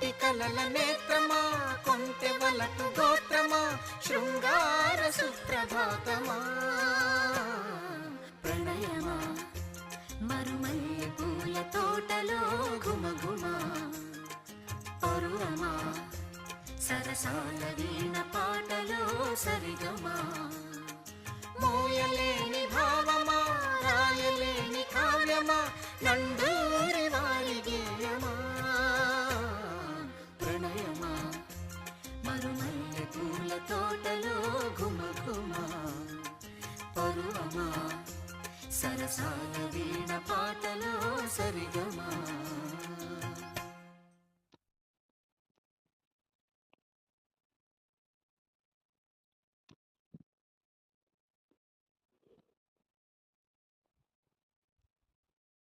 కోటి కలల నేత్రమా, కొంటె వలపు గోత్రమా, శృంగార సుప్రభాతమా. ప్రణయమా మరుమల్లె పూల తోటలో ఘుమఘుమా, పరువమా సరసాల వీణ పాటలో సరిగమా. మోయలేని భావమా, రాయలేని కావ్యమా, నండూరి వారి గేయమా. ప్రణయమా మరుమల్లె పూల తోటలో ఘుమఘుమా, పరువమా సరసాల వీణ పాటలో సరిగమా.